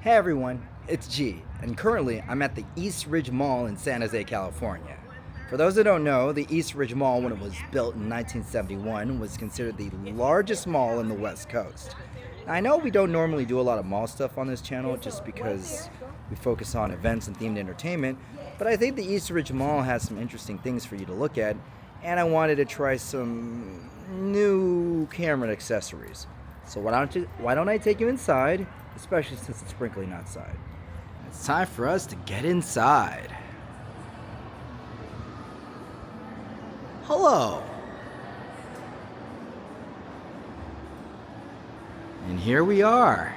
Hey everyone, it's G, and currently I'm at the Eastridge Mall in San Jose, California. For those that don't know, the Eastridge Mall, when it was built in 1971, was considered the largest mall in the West Coast. Now, I know we don't normally do a lot of mall stuff on this channel just because we focus on events and themed entertainment, but I think the Eastridge Mall has some interesting things for you to look at, and I wanted to try some new camera accessories. So why don't I take you inside, especially since it's sprinkling outside. It's time for us to get inside. Hello. And here we are.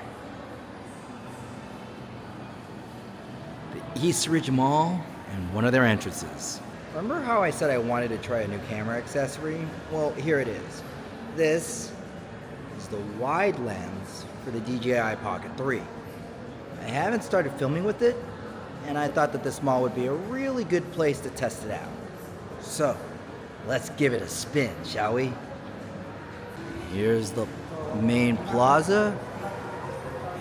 The Eastridge Mall and one of their entrances. Remember how I said I wanted to try a new camera accessory? Well, here it is. This is the wide lens for the DJI Pocket 3. I haven't started filming with it, and I thought that this mall would be a really good place to test it out. So, let's give it a spin, shall we? Here's the main plaza,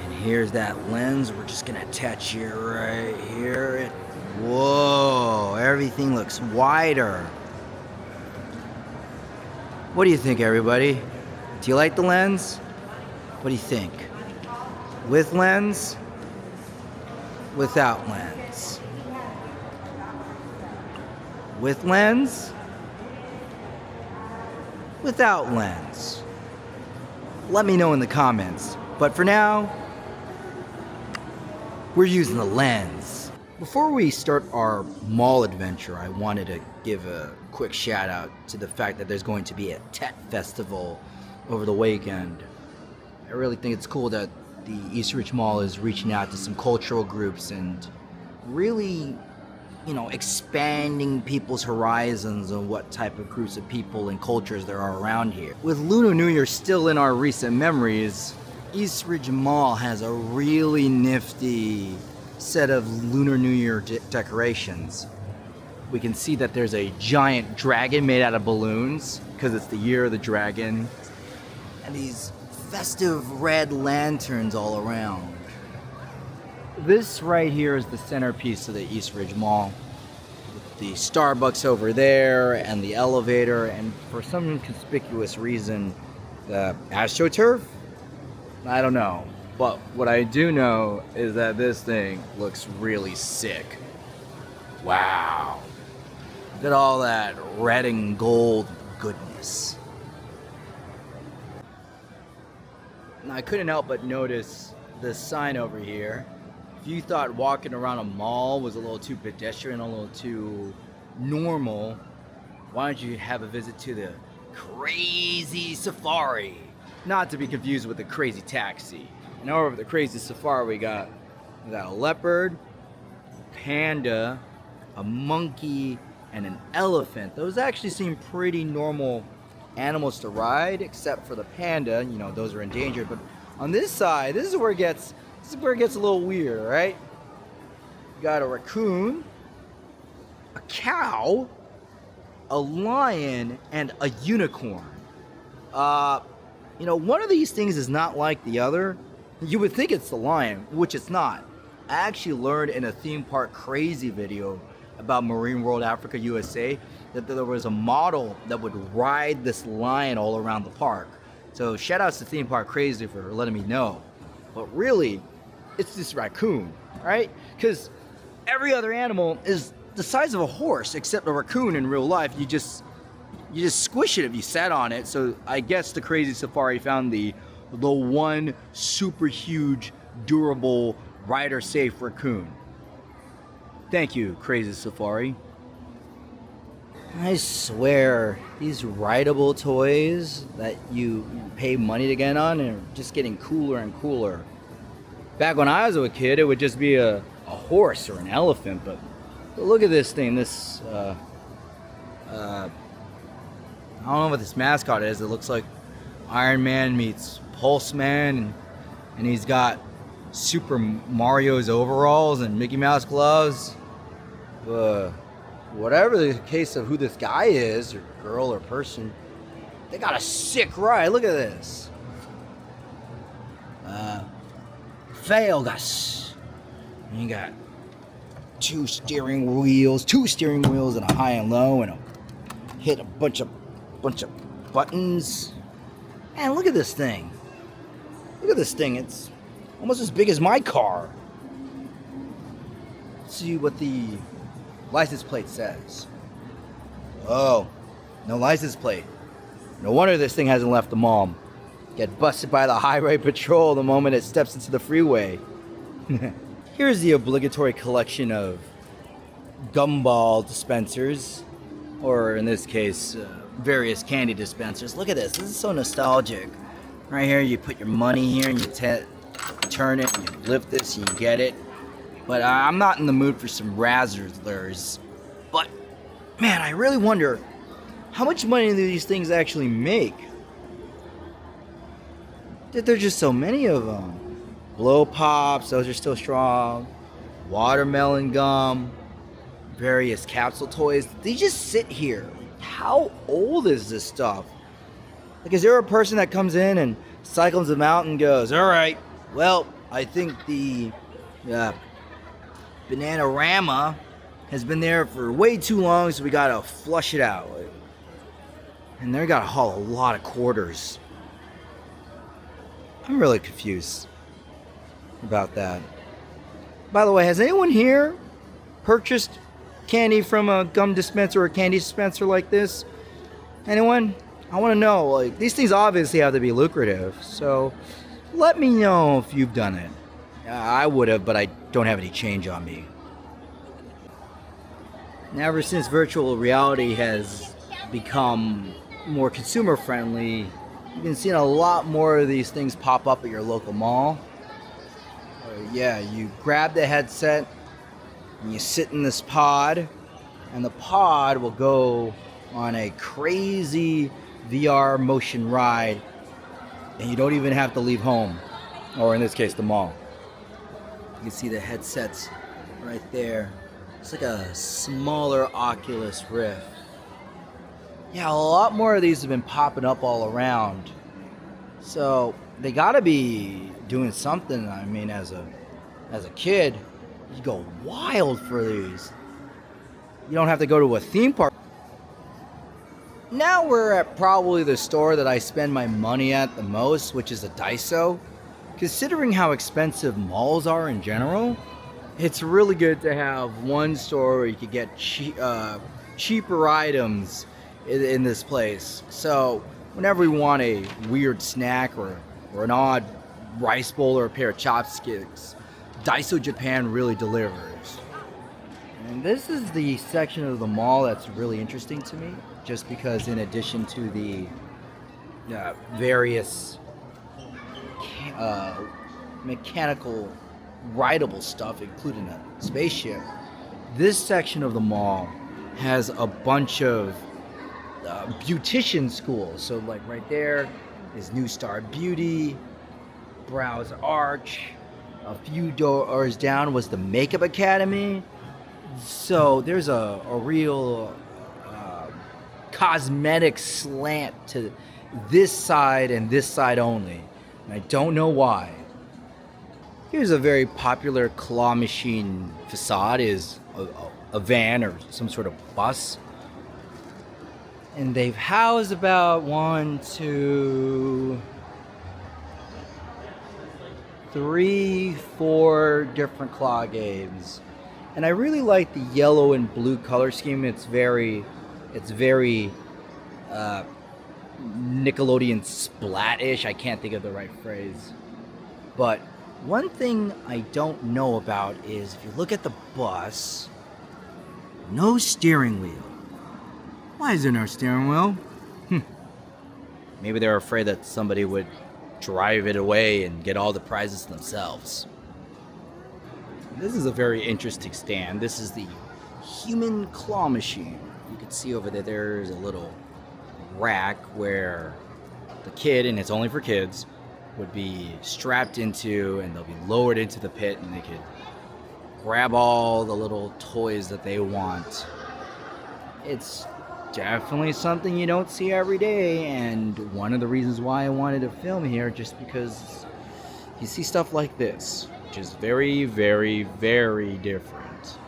and here's that lens. We're just gonna attach it right here. Whoa, everything looks wider. What do you think, everybody? Do you like the lens? What do you think? With lens? Without lens? With lens? Without lens? Let me know in the comments. But for now, we're using the lens. Before we start our mall adventure, I wanted to give a quick shout out to the fact that there's going to be a Tet Festival over the weekend. I really think it's cool that the Eastridge Mall is reaching out to some cultural groups and really, expanding people's horizons on what type of groups of people and cultures there are around here. With Lunar New Year still in our recent memories, Eastridge Mall has a really nifty set of Lunar New Year decorations. We can see that there's a giant dragon made out of balloons because it's the year of the dragon, and these festive red lanterns all around. This right here is the centerpiece of the Eastridge Mall. With the Starbucks over there and the elevator, and for some inconspicuous reason, the AstroTurf? I don't know. But what I do know is that this thing looks really sick. Wow. Look at all that red and gold goodness. Now, I couldn't help but notice this sign over here. If you thought walking around a mall was a little too pedestrian, a little too normal, why don't you have a visit to the Crazy Safari? Not to be confused with the Crazy Taxi. And over the Crazy Safari, we got a leopard, panda, a monkey, and an elephant. Those actually seem pretty normal animals to ride, except for the panda. Those are endangered. But on this side, this is where it gets a little weird, right? You got a raccoon, a cow, a lion, and a unicorn. One of these things is not like the other. You would think it's the lion, which it's not. I actually learned in a theme park crazy video about Marine World Africa USA that there was a model that would ride this lion all around the park. So shout outs to Theme Park Crazy for letting me know. But really, it's this raccoon, right? Because every other animal is the size of a horse, except a raccoon in real life. You just squish it if you sat on it. So I guess the Crazy Safari found the one super huge, durable, rider-safe raccoon. Thank you, Crazy Safari. I swear, these rideable toys that you pay money to get on are just getting cooler and cooler. Back when I was a kid, it would just be a horse or an elephant, but look at this thing, this, I don't know what this mascot is. It looks like Iron Man meets Pulse Man, and he's got Super Mario's overalls and Mickey Mouse gloves. Whatever the case of who this guy is, or girl or person, they got a sick ride. Look at this. Vegas. And you got two steering wheels and a high and low, and hit a bunch of buttons. And look at this thing. Look at this thing. It's almost as big as my car. Let's see what the license plate says. Oh, no license plate. No wonder this thing hasn't left the mall. Get busted by the highway patrol the moment it steps into the freeway. Here's the obligatory collection of gumball dispensers, or in this case, various candy dispensers. Look at this. This is so nostalgic. Right here, you put your money here and you turn it and you lift this and you get it. But I'm not in the mood for some Razzlers. But man, I really wonder how much money do these things actually make? There's just so many of them. Blow pops, those are still strong. Watermelon gum, various capsule toys. They just sit here. How old is this stuff? Like, is there a person that comes in and cycles them out and goes, all right, well, I think the Bananarama has been there for way too long, so we gotta flush it out. And they're gotta haul a lot of quarters. I'm really confused about that. By the way, has anyone here purchased candy from a gum dispenser or a candy dispenser like this? Anyone? I want to know. Like, these things obviously have to be lucrative, so let me know if you've done it. I would have, but I don't have any change on me. Now, ever since virtual reality has become more consumer friendly, you've been seeing a lot more of these things pop up at your local mall. Yeah, you grab the headset and you sit in this pod, and the pod will go on a crazy VR motion ride, and you don't even have to leave home, or in this case, the mall. You can see the headsets right there. It's like a smaller Oculus Rift. Yeah, a lot more of these have been popping up all around. So they gotta be doing something. I mean, as a kid, you go wild for these. You don't have to go to a theme park. Now we're at probably the store that I spend my money at the most, which is a Daiso. Considering how expensive malls are in general, it's really good to have one store where you could get cheaper items in this place. So whenever we want a weird snack or an odd rice bowl or a pair of chopsticks, Daiso Japan really delivers. And this is the section of the mall that's really interesting to me, just because in addition to the various mechanical rideable stuff, including a spaceship, this section of the mall has a bunch of beautician schools. So like right there is New Star Beauty, Brows Arch. A few doors down was the Makeup Academy. So there's a real cosmetic slant to this side and this side only. And I don't know why. Here's a very popular claw machine facade, is a van or some sort of bus. And they've housed about 1, 2, 3, 4 different claw games. And I really like the yellow and blue color scheme. It's very Nickelodeon splat-ish. I can't think of the right phrase. But one thing I don't know about is if you look at the bus, no steering wheel. Why is there no steering wheel? Maybe they're afraid that somebody would drive it away and get all the prizes themselves. This is a very interesting stand. This is the human claw machine. You can see over there's a little rack where the kid, and it's only for kids, would be strapped into, and they'll be lowered into the pit, and they could grab all the little toys that they want. It's definitely something you don't see every day, and one of the reasons why I wanted to film here, just because you see stuff like this which is very, very, very different.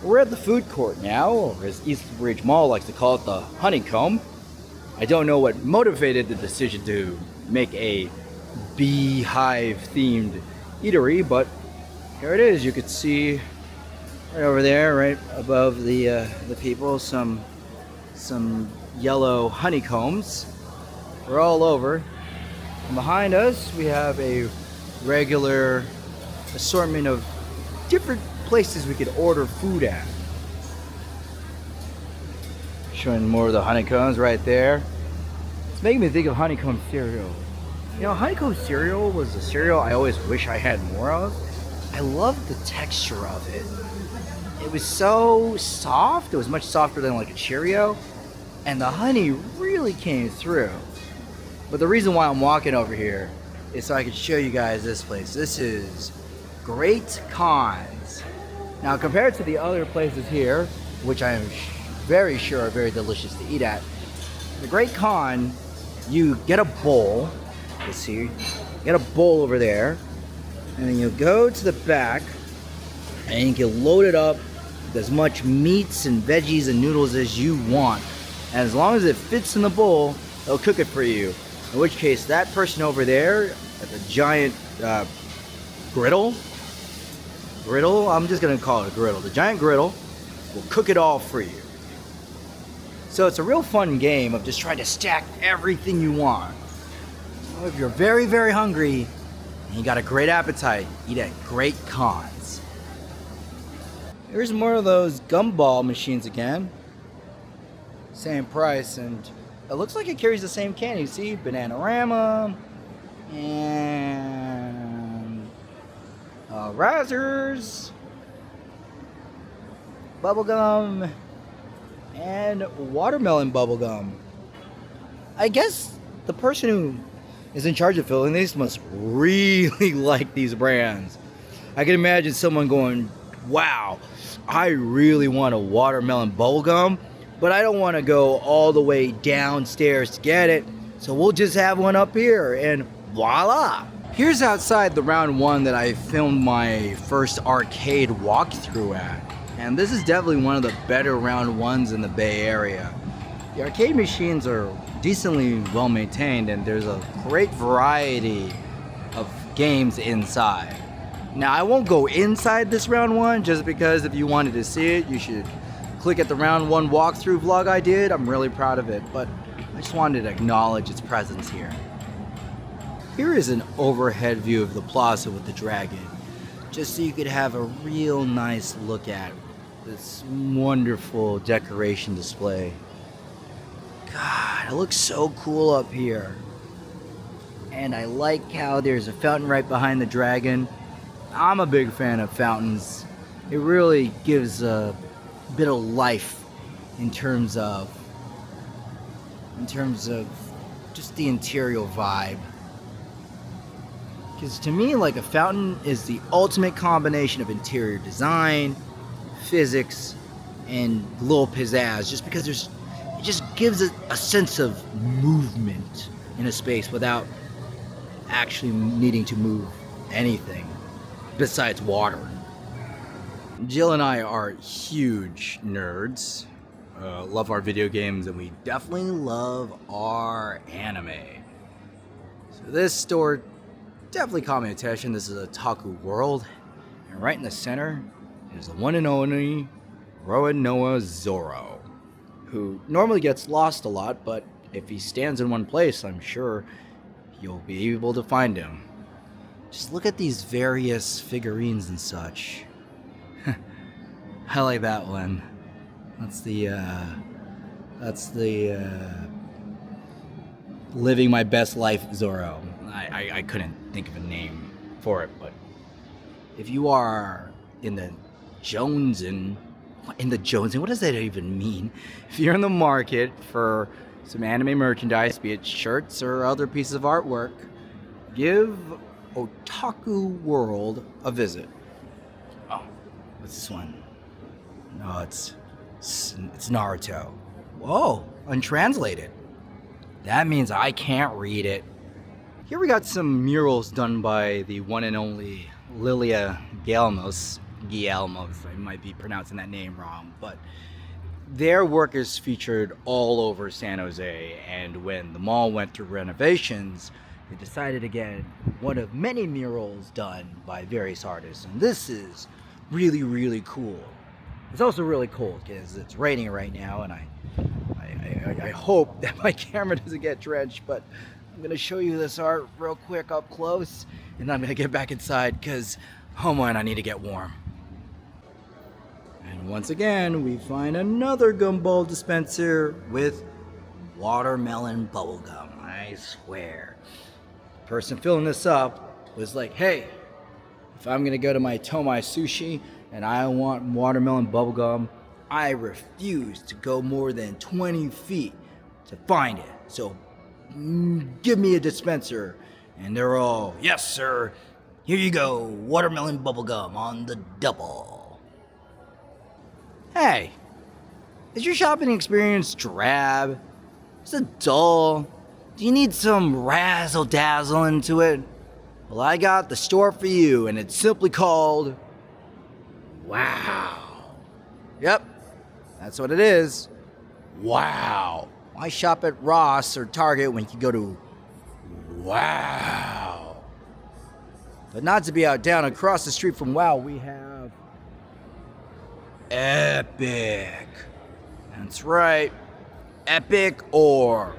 We're at the food court now, or as Eastridge Mall likes to call it, the Honeycomb. I don't know what motivated the decision to make a beehive-themed eatery, but here it is. You could see right over there, right above the people, some yellow honeycombs. We're all over. And behind us, we have a regular assortment of different places we could order food at. Showing more of the honeycombs right there. It's making me think of honeycomb cereal. You know, honeycomb cereal was a cereal I always wish I had more of. I loved the texture of it. It was so soft. It was much softer than like a Cheerio. And the honey really came through. But the reason why I'm walking over here is so I can show you guys this place. This is Great Cons. Now, compared to the other places here, which I am very sure are very delicious to eat at, the Great Con, you get a bowl. You see, you get a bowl over there, and then you go to the back, and you can load it up with as much meats and veggies and noodles as you want. And as long as it fits in the bowl, they'll cook it for you. In which case, that person over there at the giant griddle, I'm just gonna call it a griddle. The giant griddle will cook it all for you. So it's a real fun game of just trying to stack everything you want. So if you're very, very hungry and you got a great appetite, eat at Great Cons. Here's more of those gumball machines again. Same price, and it looks like it carries the same candy. See, Bananarama and Razzers, bubblegum, and watermelon bubblegum. I guess the person who is in charge of filling these must really like these brands. I can imagine someone going, wow, I really want a watermelon bubblegum, but I don't want to go all the way downstairs to get it, so we'll just have one up here, and voila! Here's outside the round one that I filmed my first arcade walkthrough at, and this is definitely one of the better round ones in the Bay Area. The arcade machines are decently well maintained, and there's a great variety of games inside. Now, I won't go inside this round one, just because if you wanted to see it, you should click at the round one walkthrough vlog I did. I'm really proud of it, but I just wanted to acknowledge its presence here. Here is an overhead view of the plaza with the dragon, just so you could have a real nice look at this wonderful decoration display. God, it looks so cool up here. And I like how there's a fountain right behind the dragon. I'm a big fan of fountains. It really gives a bit of life in terms of just the interior vibe. Because to me, like, a fountain is the ultimate combination of interior design, physics, and a little pizzazz, just because it just gives it a sense of movement in a space without actually needing to move anything besides water. Jill and I are huge nerds, love our video games, and we definitely love our anime. So this store definitely caught my attention. This is a Otaku World, and right in the center is the one and only Roronoa Zoro, who normally gets lost a lot, but if he stands in one place, I'm sure you'll be able to find him. Just look at these various figurines and such. I like that one. That's the living my best life Zoro. I couldn't think of a name for it, but if you are in the Jonesin, what does that even mean? If you're in the market for some anime merchandise, be it shirts or other pieces of artwork, give Otaku World a visit. Oh, what's this one? No, it's Naruto. Whoa, untranslated. That means I can't read it. Here we got some murals done by the one and only Lilia Guillermos. I might be pronouncing that name wrong, but their work is featured all over San Jose, and when the mall went through renovations, they decided to get one of many murals done by various artists, and this is really, really cool. It's also really cold because it's raining right now, and I hope that my camera doesn't get drenched, but I'm going to show you this art real quick up close, and then I'm going to get back inside because, oh man, I need to get warm. And once again, we find another gumball dispenser with watermelon bubblegum. I swear. The person filling this up was like, hey, if I'm going to go to my Tomai Sushi and I want watermelon bubblegum, I refuse to go more than 20 feet to find it. So give me a dispenser. And they're all, yes, sir. Here you go, watermelon bubblegum on the double. Hey, is your shopping experience drab? Is it dull? Do you need some razzle dazzle into it? Well, I got the store for you, and it's simply called Wow. Yep, that's what it is. Wow. Why shop at Ross or Target when you can go to Wow? But not to be outdone, across the street from Wow, we have Epic. That's right. Epic or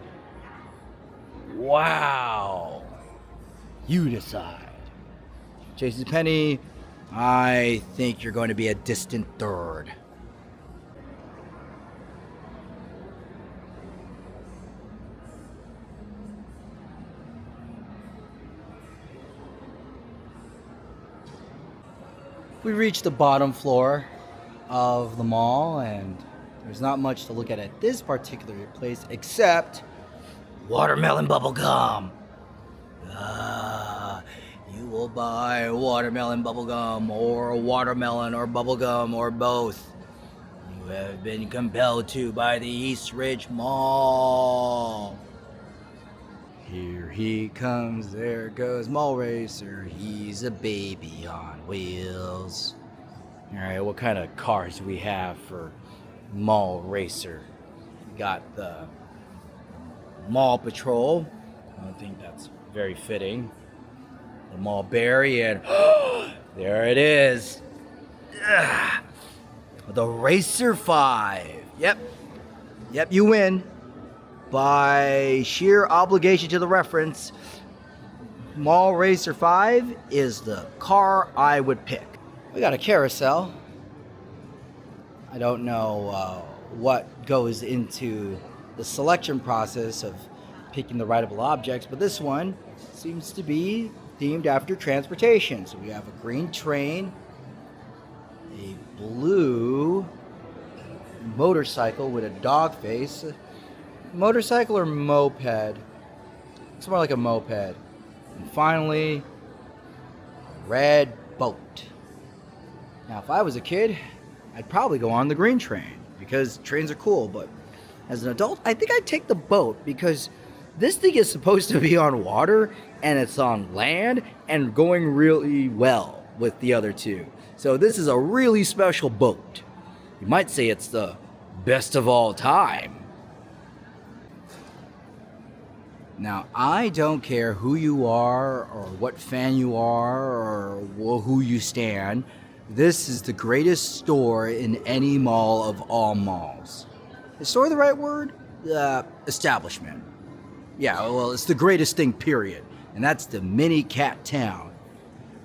Wow. You decide. JCPenney, I think you're going to be a distant third. We reached the bottom floor of the mall, and there's not much to look at this particular place except watermelon bubblegum. You will buy watermelon bubblegum or watermelon or bubblegum or both. You have been compelled to by the Eastridge Mall. Here he comes, there goes Mall Racer. He's a baby on wheels. Alright, what kind of cars do we have for Mall Racer? We got the Mall Patrol. I don't think that's very fitting. The Mall Berry, and there it is. The Racer 5. Yep, you win. By sheer obligation to the reference, Mall Racer 5 is the car I would pick. We got a carousel. I don't know what goes into the selection process of picking the rideable objects, but this one seems to be themed after transportation. So we have a green train, a blue motorcycle with a dog face. Motorcycle or moped? It's more like a moped. And finally, a red boat. Now, if I was a kid, I'd probably go on the green train because trains are cool, but as an adult, I think I'd take the boat because this thing is supposed to be on water and it's on land and going really well with the other two. So this is a really special boat. You might say it's the best of all time. Now, I don't care who you are or what fan you are or who you stand. This is the greatest store in any mall of all malls. Is store the right word? Establishment. Yeah, well, it's the greatest thing, period. And that's the Mini Cat Town.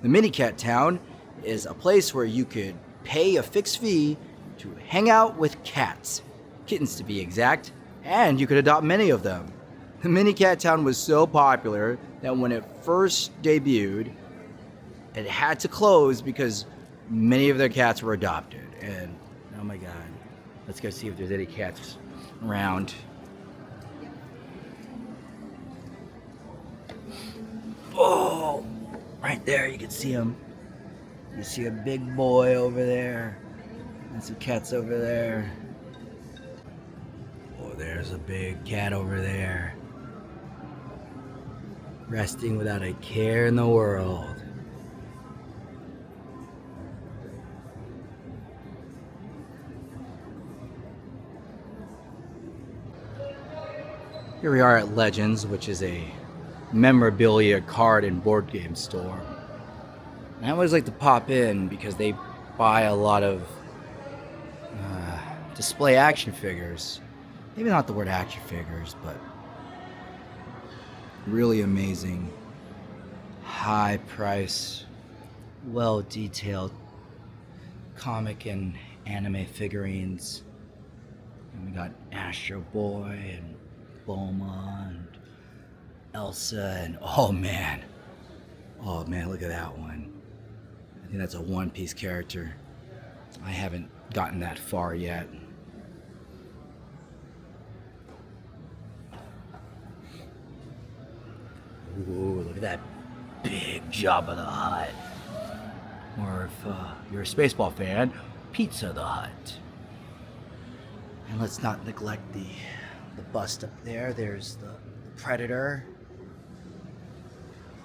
The Mini Cat Town is a place where you could pay a fixed fee to hang out with cats. Kittens, to be exact. And you could adopt many of them. The Mini Cat Town was so popular that when it first debuted, it had to close because many of their cats were adopted. And, oh my God, let's go see if there's any cats around. Oh, right there, you can see him. You see a big boy over there, and some cats over there. Oh, there's a big cat over there. resting without a care in the world. Here we are at Legends, which is a memorabilia card and board game store. And I always like to pop in because they buy a lot of display action figures. Maybe not the word action figures, but really amazing, high price, well detailed comic and anime figurines. And we got Astro Boy and Bulma and Elsa and oh man, look at that one. I think that's a One Piece character. I haven't gotten that far yet. Ooh, look at that big Jabba the Hutt. Or if you're a Spaceball fan, Pizza the Hutt. And let's not neglect the bust up there. There's the Predator,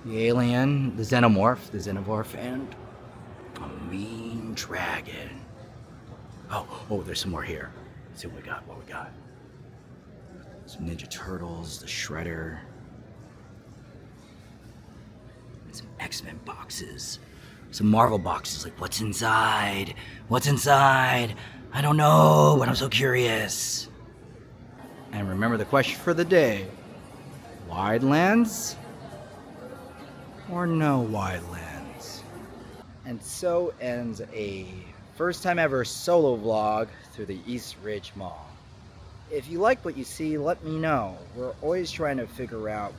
the Alien, the Xenomorph, and a mean dragon. Oh, there's some more here. Let's see what we got. Some Ninja Turtles, the Shredder. Some X-Men boxes, some Marvel boxes. Like, what's inside? I don't know, but I'm so curious. And remember the question for the day: wide lens or no wide lens? And so ends a first time ever solo vlog through the Eastridge Mall. If you like what you see, let me know. We're always trying to figure out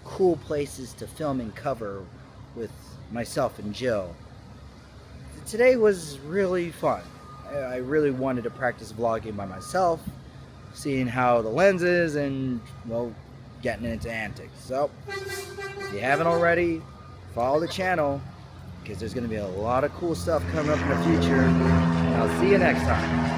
cool places to film and cover with myself and Jill. Today was really fun. I really wanted to practice vlogging by myself, seeing how the lens is, and well, getting into antics. So if you haven't already, follow the channel because there's going to be a lot of cool stuff coming up in the future. And I'll see you next time.